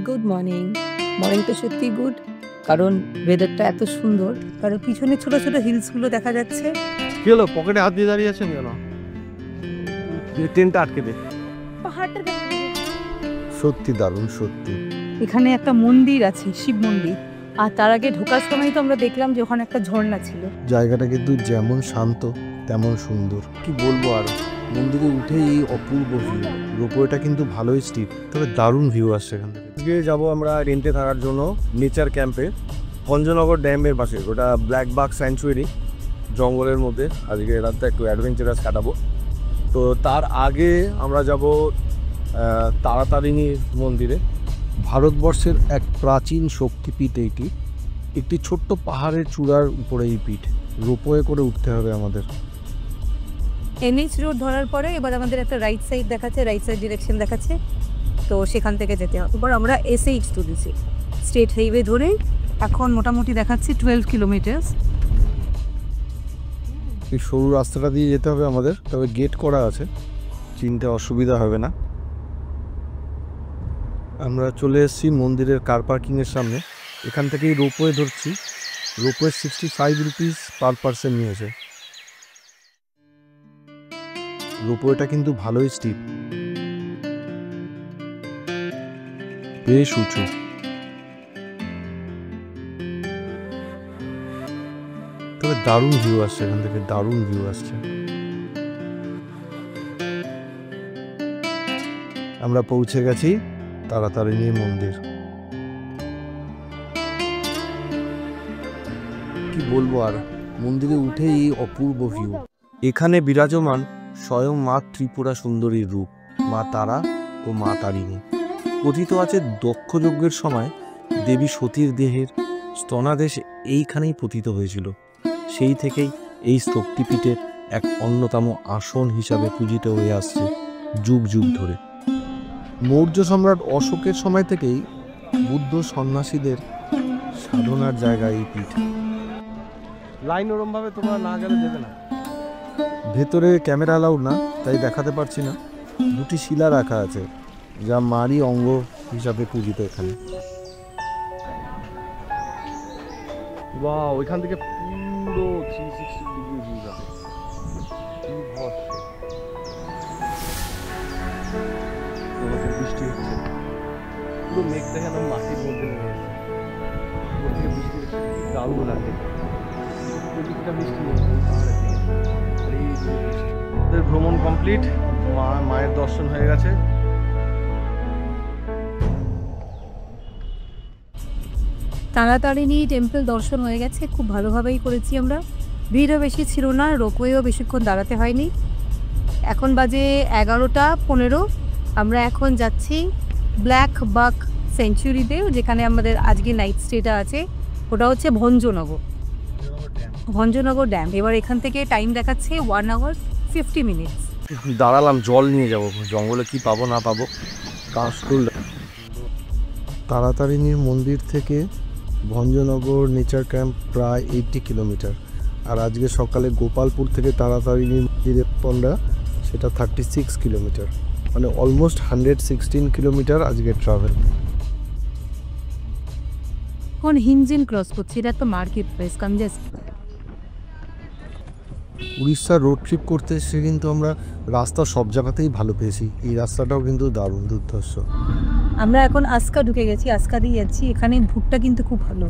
Good morning. মর্নিংটা সত্যিই good. কারণ ওয়েদারটা এত সুন্দর। কারণ পিছনে ছোট, ছোট হিলসগুলো দেখা যাচ্ছে। কি হলো, পকেটে হাত দিয়ে দাঁড়িয়ে আছেন কেন? ট্রেনটা আটকে দে। পাহাড়টা দেখা যাচ্ছে। সত্যি দারুণ, সত্যি। এখানে একটা মন্দির আছে, শিব মন্দির। আর তার আগে ঢোকার সময় তো আমরা দেখলাম যে ওখানে একটা ঝর্ণা ছিল। জায়গাটা কিন্তু যেমন শান্ত তেমন সুন্দর। কি বলবো আর, মন্দিরে উঠেই অপূর্ব ভিউ। রোপওয়েটা কিন্তু ভালোই স্টিপ, তবে দারুণ ভিউ আসছে এখান থেকে। আজকে যাবো আমরা রেন্টে থাকার জন্য নেচার ক্যাম্পে, ভঞ্জনগর ড্যামের পাশে। ওটা ব্ল্যাক বাক স্যাংচুয়ারি, জঙ্গলের মধ্যে। আজকে রাতটা একটু অ্যাডভেঞ্চারাস কাটাবো। তো তার আগে আমরা যাব তারাতারিণী মন্দিরে। ভারতবর্ষের এক প্রাচীন শক্তিপীঠ এইটি। একটি ছোট্ট পাহাড়ের চূড়ার উপরে এই পীঠ। রোপওয়ে করে উঠতে হবে আমাদের। NH রোড ধরার পরে এবার আমাদের একটা রাইট সাইড দেখাচ্ছে, রাইট সাইড ডিরেকশন দেখাচ্ছে। তো সেখান থেকে যেতে হবে। এবার আমরা SH তুলেছি স্টেট হাইওয়ে ধরে। এখন মোটামুটি দেখাচ্ছে 12 কিলোমিটার। এই সরু রাস্তাটা দিয়ে যেতে হবে আমাদের, তবে গেট করা আছে, চিনতে অসুবিধা হবে না। আমরা চলে এসেছি মন্দিরের কার পার্কিংয়ের সামনে। এখান থেকেই রোপওয়ে ধরছি। রোপওয়ে 65 রুপিস পার পার্সন নিয়েছে। রোপওয়েটা কিন্তু ভালোই স্টিপ, বেশ উঁচু। তবে দারুণ ভিউ আসছে এখান থেকে, দারুণ ভিউ আসছে। আমরা পৌঁছে গেছি তারাতারিণী মন্দির। কি বলবো আর, মন্দিরে উঠেই অপূর্ব ভিউ। এখানে বিরাজমান স্বয়ং মা ত্রিপুরা সুন্দরীর রূপ, মা তারা ও মা তারিণী। কথিত আছে দক্ষ যজ্ঞের সময় দেবী সতীর দেহের স্তনাদেশ এইখানেই পতিত হয়েছিল। সেই থেকেই এই শক্তিপীঠের এক অন্যতম আসন হিসাবে পূজিত হয়ে আসছে যুগ যুগ ধরে। মৌর্য সম্রাট অশোকের সময় থেকেই বুদ্ধ সন্ন্যাসীদের সাধনার জায়গা এই পীঠ। লাইন ওরমভাবে তোমরা না গেলে দেবে না। ভেতরে ক্যামেরা অ্যালাউড না, তাই দেখাতে পারছি না। দুটি শিলা রাখা আছে, যা মারই অঙ্গ হিসাবে পূজিত এখানে। বাহ, ওইখান থেকে পুরো 360 ডিগ্রি ভিউ আছে। বৃষ্টি হচ্ছে, পুরো মেঘ দেখে আমার মাটির মধ্যে নেমে গেছে। ওর থেকে বৃষ্টি হচ্ছে, দারুণ লাগে। প্রতিটা বৃষ্টি পাহাড়ের থেকে। ভ্রমণ কমপ্লিট, মায়ের দর্শন হয়ে গেছে। তারাতারিণী টেম্পল দর্শন হয়ে গেছে, খুব ভালোভাবেই করেছি আমরা। ভিড়ও বেশি ছিল না, রোপওয়েও বেশিক্ষণ দাঁড়াতে হয়নি। এখন বাজে 11:15। আমরা এখন যাচ্ছি ব্ল্যাক বাক সেঞ্চুরিতে, যেখানে আমাদের আজকে নাইট স্টেটা আছে। ওটা হচ্ছে ভঞ্জনগর ড্যাম। এবার এখান থেকে টাইম দেখাচ্ছে 1 hour 50 minutes। দাঁড়ালাম, জল নিয়ে যাব, জঙ্গলে কি পাবো না পাবো। তারাতারিণীর মন্দির থেকে ভঞ্জনগর নেচার ক্যাম্প প্রায় 80 কিলোমিটার। আর আজকে সকালে গোপালপুর থেকে তারাতারিণী মন্দিরে পন্ডা, সেটা 36 কিলোমিটার। মানে অলমোস্ট 116 কিলোমিটার আজকে ট্রাভেল। এখন হিমজিন ক্রস করছি, এটা একটা মার্কেট প্লেস কনজেস্ট। উড়িষ্যার রোড ট্রিপ করতে এসে কিন্তু আমরা রাস্তা সব জায়গাতেই ভালো পেয়েছি। এই রাস্তাটাও কিন্তু দারুণ দুর্ধর্ষ। আমরা এখন আস্কা ঢুকে গেছি, আস্কা দিয়ে যাচ্ছি। এখানে ভুট্টা কিন্তু খুব ভালো,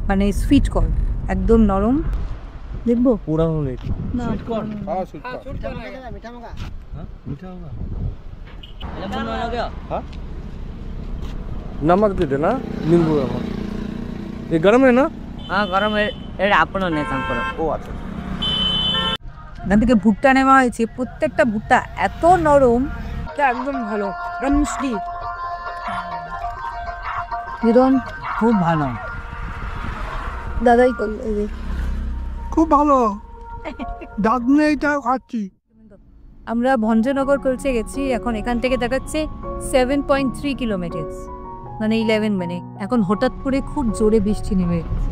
মানে সুইট কর্ন, একদম নরম। দেখবো পুরানো নেই না नमक दे देना, नींबू नमक। ये गर्म है ना? हाँ गरम है, এটা আপনার নেতাম করো। ও আচ্ছা। এখান থেকে ভুট্টা নেওয়া হয়েছে, প্রত্যেকটা ভুট্টা এত নরম, এটা একদম ভালো, মিষ্টি। কিরণ খুব ভালো। দাদাই করলো এই যে। খুব ভালো, দাঁত নেইটা খাচ্ছি। আমরা ভঞ্জনগর পৌঁছে গেছি। এখন এখান থেকে দেখাচ্ছে 7.3 কিলোমিটার, মানে 11 মিনিট। এখন হঠাৎ করে খুব জোরে বৃষ্টি নেমে গেছে।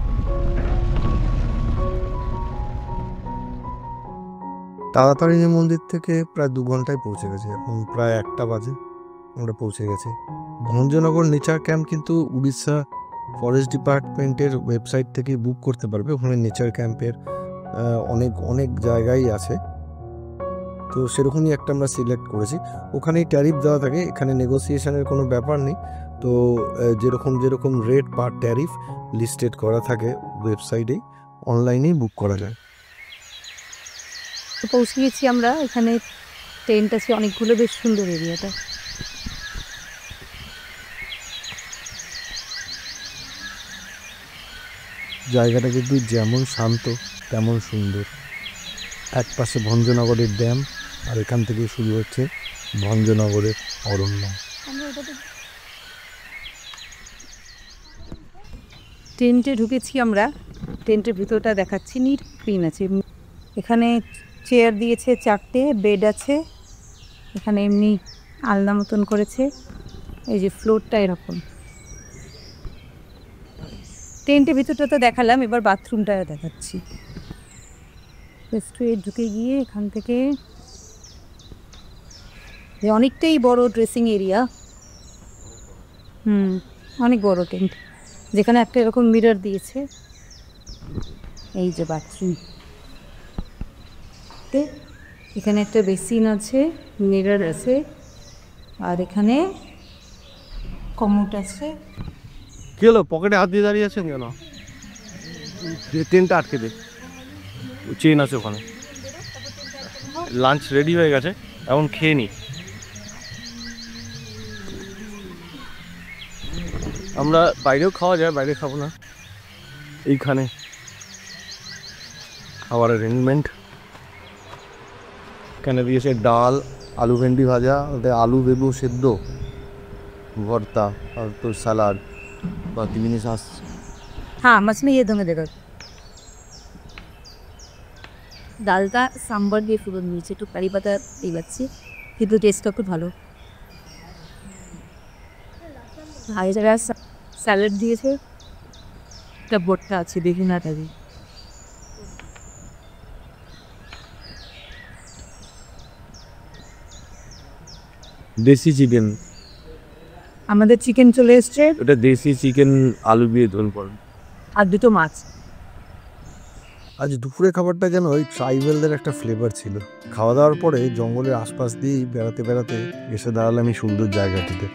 তারাতারিণী মন্দির থেকে প্রায় 2 ঘন্টায় পৌঁছে গেছে। এখন প্রায় 1টা বাজে। আমরা পৌঁছে গেছি। ভঞ্জনগর নেচার ক্যাম্প কিন্তু উড়িষ্যা ফরেস্ট ডিপার্টমেন্টের ওয়েবসাইট থেকে বুক করতে পারবে। ওখানে নেচার ক্যাম্পের অনেক অনেক জায়গায় আছে, তো সেরকমই একটা আমরা সিলেক্ট করেছি। ওখানেই ট্যারিফ দেওয়া থাকে, এখানে নেগোসিয়েশনের কোনো ব্যাপার নেই। তো যেরকম যেরকম রেট পার ট্যারিফ লিস্টেড করা থাকে ওয়েবসাইটেই, অনলাইনেই বুক করা যায়। তো পৌঁছে গেছি আমরা, এখানে টেন্ট আছে অনেকগুলো, বেশ সুন্দর এরিয়াটা। জায়গাটা কিন্তু যেমন শান্ত তেমন সুন্দর। এক পাশে ভঞ্জনগরের ড্যাম, আর এখান থেকে শুরু হচ্ছে ভঞ্জনগরের অরণ্য। টেন্টে ঢুকেছি আমরা, টেন্টের ভিতরটা দেখাচ্ছি, নিট ক্লিন আছে। এখানে চেয়ার দিয়েছে 4টে, বেড আছে, এখানে এমনি আলনা মতন করেছে। এই যে ফ্লোরটা এরকম। টেন্টের ভিতরটা তো দেখালাম, এবার বাথরুমটা দেখাচ্ছি। রেস্টুরেন্ট ঢুকে গিয়ে এখান থেকে অনেকটাই বড় ড্রেসিং এরিয়া, অনেক বড় টেন্ট, যেখানে একটা এরকম মিরর দিয়েছে। এই যে বাথরুম, এখানে একটা বেসিন আছে, মিরর আছে, আর এখানে কমোড আছে। কি হলো, পকেটে হাত দিয়ে দাঁড়িয়ে আছেন কেন? ট্রেনটা আটকে দে, চেন আছে ওখানে। লাঞ্চ রেডি হয়ে গেছে, এখন খেয়ে নি। আমরা বাইরেও খাওয়া যায়, বাইরে খাবো না, এইখানে খাওয়ার অ্যারেঞ্জমেন্ট। এখানে দিয়েছে ডাল, আলু ভেন্ডি ভাজা, ওতে আলু বেগুন সেদ্ধ, ভর্তা, और तो सलाद, बाकी भी नहीं सास। हाँ, मछली ये दोनों देगा। ডালটা সাম্বার দিয়ে ফুরন দিয়েছে, একটু কারি পাতা দিয়ে যাচ্ছি, কিন্তু টেস্টটা খুব ভালো। ভাই যারা স্যালাড দিয়েছে, একটা ভর্তা আছে বেগুনাটা দিয়ে। দেশি চিকেন, আমাদের চিকেন চলে এসছে, ওটা দেশি চিকেন আলু দিয়ে ঝোল করেন, আর দুটো মাছ। আজ দুপুরে খাবারটা যেন ওই ট্রাইবেলদের একটা ফ্লেভার ছিল। খাওয়া দাওয়ার পরে জঙ্গলের আশপাশ দিয়েই বেড়াতে বেড়াতে এসে দাঁড়ালাম এই সুন্দর জায়গাটিতে।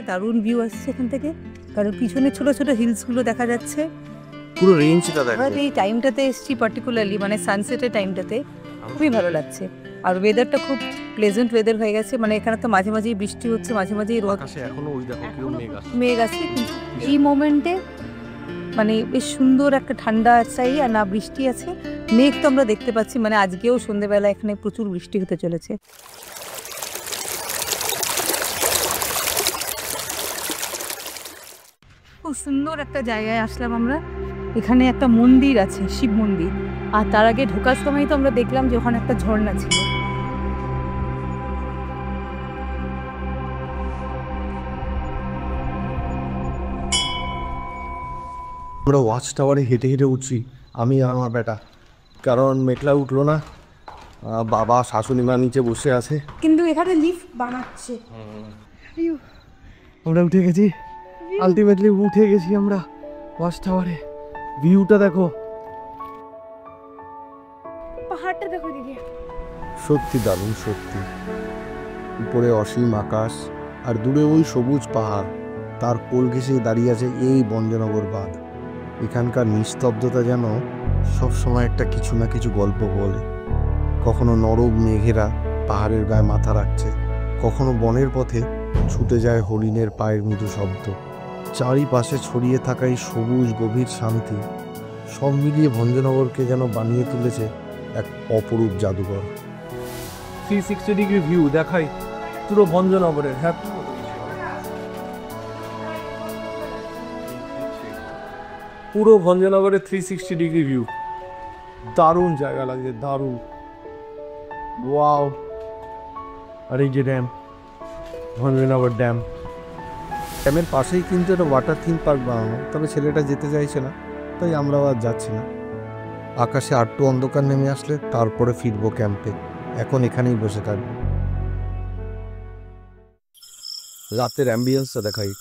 দারুণ ভিউ আসছে এখান থেকে, কারণ পিছনে ছোট ছোট হিলসগুলো দেখা যাচ্ছে। পুরো রেঞ্জটা দেখো। এবার এই টাইমটাতে এসছি পার্টিকুলারলি, মানে সানসেটের টাইমটাতে খুবই ভালো লাগছে। আর ওয়েদারটা খুব প্লেজেন্ট ওয়েদার হয়ে গেছে, মানে এখানে তো মাঝে মাঝেই বৃষ্টি হচ্ছে, মাঝে মাঝেই রোদ, আকাশে এখনো ওই দেখো কিরকম মেঘ আছে। মেঘ আছে, কিন্তু এই মোমেন্টে মানে বেশ সুন্দর একটা ঠান্ডা চাই, আর না বৃষ্টি আছে, মেঘ তো আমরা দেখতে পাচ্ছি। মানে আজকেও সন্ধ্যেবেলা এখানে প্রচুর বৃষ্টি হতে চলেছে। খুব সুন্দর একটা জায়গায় আসলাম আমরা। এখানে একটা মন্দির আছে, শিব মন্দির, আর তার আগে ঢোকার সময় তো আমরা দেখলাম যে ওখানে একটা ঝর্ণা ছিল। আমরা ওয়াচ টাওয়ারে হেঁটে হেঁটে উঠছি, আমি আর আমার বেটা, কারণ মেঘলা উঠলো না। বাবা শাশুড়ি মা নিচে বসে আছে, কিন্তু এখানে লিফট বানাচ্ছে। আমরা উঠে গেছি, আলটিমেটলি উঠে গেছি আমরা ওয়াচ টাওয়ারে। ভিউটা দেখো, পাহাড়টা দেখো দিদি, সত্যি দারুণ, সত্যি। উপরে অসীম আকাশ, আর দূরে ওই সবুজ পাহাড়, তার কোল ঘেঁষে দাঁড়িয়ে আছে এই ভঞ্জনগর বাঁধ। এখানকার নিস্তব্ধতা যেন সবসময় একটা কিছু না কিছু গল্প বলে। কখনো নরম মেঘেরা পাহাড়ের গায়ে মাথা রাখছে, কখনো বনের পথে ছুটে যায় হরিণের পায়ের মৃদু শব্দ। চারিপাশে ছড়িয়ে থাকা এই সবুজ গভীর শান্তি, সব মিলিয়ে ভঞ্জনগরকে যেন বানিয়ে তুলেছে এক অপরূপ জাদুঘর। 360 ডিগ্রি ভিউ দেখাই পুরো ভঞ্জনগরের। হ্যাঁ, পুরো ভঞ্জনগরের 360 ডিগ্রি ভিউ, দারুণ জায়গা লাগছে, দারুণ। ওয়াও! আর এই যে ড্যাম, ভঞ্জনগর ড্যাম, ড্যামের পাশেই কিন্তু একটা ওয়াটার থিম পার্ক বানানো, তবে ছেলেটা যেতে চাইছে না, তাই আমরাও আর যাচ্ছি না। আকাশে আটটু অন্ধকার নেমে আসলে তারপরে ফিরবো ক্যাম্পে, এখন এখানেই বসে থাকবো। রাতের অ্যাম্বিয়েন্সটা দেখাই।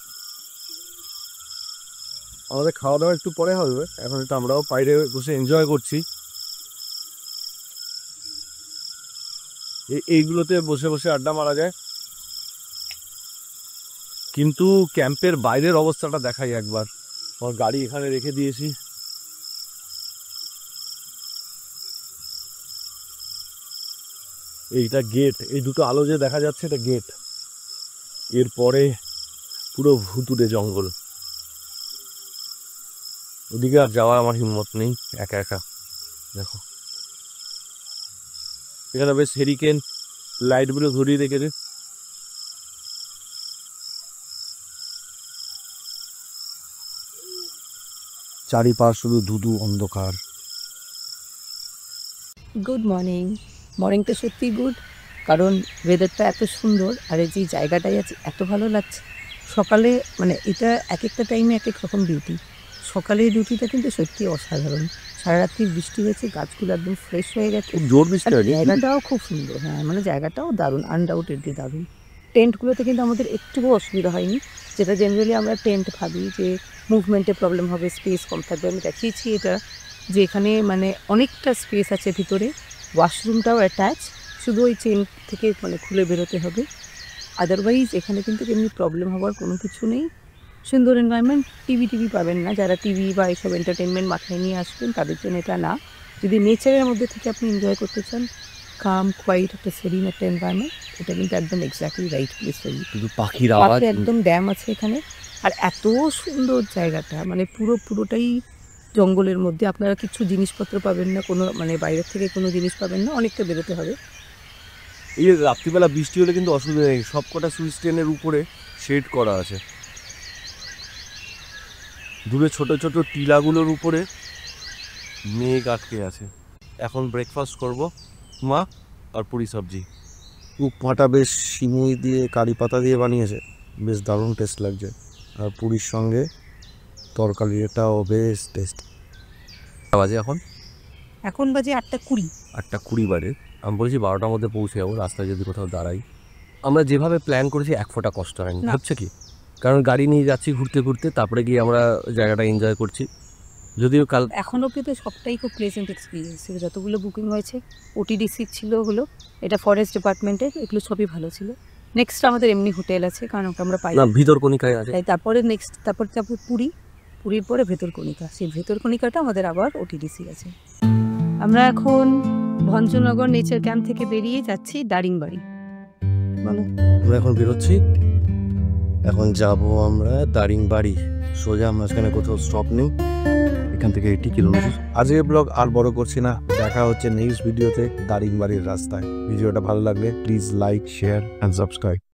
আমাদের খাওয়া দাওয়া একটু পরে হবে, এখন একটু আমরাও বাইরে বসে এনজয় করছি। এইগুলোতে বসে বসে আড্ডা মারা যায়, কিন্তু ক্যাম্পের বাইরের অবস্থাটা দেখাই একবার। আমার গাড়ি এখানে রেখে দিয়েছি। এইটা গেট, এই দুটো আলো যে দেখা যাচ্ছে এটা গেট। এরপরে পুরো ভুতুড়ে জঙ্গল, ওদিকে আর যাওয়ার আমার হিম্মত নেই একা একা। দেখো এখানে বেশ হেরিকেন লাইটগুলো ধরিয়ে রেখেছে। চারিপাশ শুধু ধুধু অন্ধকার। Good morning. মর্নিংটা সত্যিই গুড, কারণ ওয়েদারটা এত সুন্দর আর এই যে জায়গাটাই আছে এত ভালো লাগছে। সকালে মানে এটা এক একটা টাইমে এক এক রকম বিউটি। সকালের বিউটিটা কিন্তু সত্যি অসাধারণ। সারা রাত্রি বৃষ্টি হয়েছে, গাছগুলো একদম ফ্রেশ হয়ে গেছে, খুব জোর বৃষ্টি আর হয়নি। জায়গাটাও খুব সুন্দর। হ্যাঁ মানে জায়গাটাও দারুণ, আনডাউটেডলি দারুণ। টেন্টগুলোতে কিন্তু আমাদের একটুও অসুবিধা হয়নি, যেটা জেনারেলি আমরা টেন্ট ভাবি যে মুভমেন্টে প্রবলেম হবে, স্পেস কম থাকবে। আমি দেখিয়েছি এটা যে এখানে মানে অনেকটা স্পেস আছে ভিতরে, ওয়াশরুমটাও অ্যাটাচ, শুধু ওই চেন থেকে মানে খুলে বেরোতে হবে। আদারওয়াইজ এখানে কিন্তু এমনি প্রবলেম হওয়ার কোনো কিছু নেই। সুন্দর এনভায়রনমেন্ট। টিভি পাবেন না, যারা টিভি বা এইসব এন্টারটেনমেন্ট মাথায় নিয়ে আসবেন তাদের জন্য এটা না। যদি নেচারের মধ্যে থেকে আপনি এনজয় করতে চান, কাম কোয়াইট একটা সেরিন একটা এনভায়রনমেন্ট, এটা কিন্তু একদম exactly right place for you. শুধু পাখির আওয়াজ। পাশে একদম ড্যাম আছে এখানে, আর এত সুন্দর জায়গাটা, মানে পুরোটাই জঙ্গলের মধ্যে। আপনারা কিছু জিনিসপত্র পাবেন না, কোনো মানে বাইরের থেকে কোনো জিনিস পাবেন না, অনেকটা বেরোতে হবে। এই যে রাত্রিবেলা বৃষ্টি হলে কিন্তু অসুবিধা নেই, সব কটা সুইচ টেনের উপরে শেড করা আছে। দূরে ছোট ছোট টিলাগুলোর উপরে মেঘ আটকে আছে। এখন ব্রেকফাস্ট করব, মা আর পুরি সবজি। উপমাটা বেশ সিমুই দিয়ে কারি পাতা দিয়ে বানিয়েছে, বেশ দারুণ টেস্ট লাগছে। আর পুরীর সঙ্গে তরকারিটাও বেশ টেস্ট। বাজে এখন বাজে 8:20। 8:20 বাজে। আমি বলেছি 12টার মধ্যে পৌঁছে যাবো, রাস্তায় যদি কোথাও দাঁড়াই। আমরা যেভাবে প্ল্যান করেছি এক ফোঁটা কষ্ট হয়নি, না। হচ্ছে কি, কারণ গাড়ি নিয়ে যাচ্ছি ঘুরতে ঘুরতে, তারপরে গিয়ে আমরা জায়গাটা এনজয় করছি। যদিও কাল এখন অব্দি তো সবটাই খুব প্লেজেন্ট এক্সপিরিয়েন্স ছিল। যতগুলো বুকিং হয়েছে, ওটিডিসি ছিল ওগুলো, এটা ফরেস্ট ডিপার্টমেন্টের, এগুলো সবই ভালো ছিল। নেক্সট আমাদের এমনি হোটেল আছে, কারণ ওটা আমরা পাই না ভিতরকণিকায় আছে। তাই তারপরে তারপর পুরীর পরে ভেতরকণিকা, সেই ভেতরকণিকাটা আমাদের আবার ওটিডিসি আছে। আমরা এখন ভঞ্জনগর নেচার ক্যাম্প থেকে বেরিয়ে যাচ্ছি দারিংবাড়ি। বলো। আমরা এখন বেরোচ্ছি, এখন যাব আমরা দারিংবাড়ি। সোজা মাঝখানে কোথাও স্টপ নেই, এখান থেকে 80 কিলোমিটার। আজকের ব্লগ আর বড় করছি না, দেখা হচ্ছে নেক্সট ভিডিওতে দারিংবাড়ির রাস্তায়। ভিডিওটা ভালো লাগলে please like, share and subscribe.